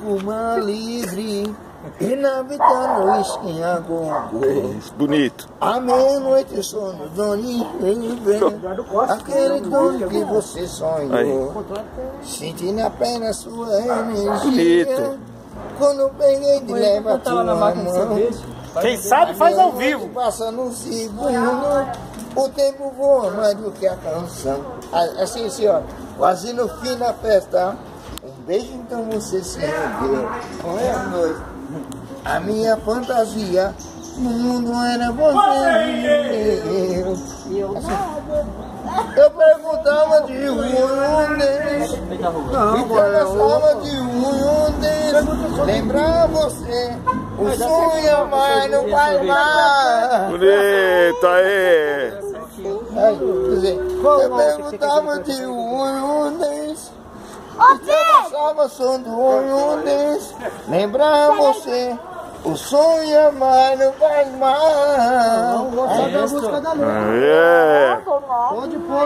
Uma livre e na vitana esquinha com bonito. à meia-noite sono Doni aquele dono que você sonhou, sentindo apenas sua energia. Bonito. Quando eu peguei de leva tua mão, Quem sabe faz ao vivo. passa no segundo, o tempo voa mais do que a canção. Assim, ó, quase no fim da festa. Um beijo, então você se rendeu. Com a noite, a minha fantasia no mundo era você. Eu perguntava de um deles, e conversava de um deles. Lembrar você, o sonho mais não faz mais. Bonito, aí. Eu perguntava de um deles. Estava sondo um deles. Lembrar você, o sonho mais não faz mal. Gosta da música da Lua. É. Pode pôr.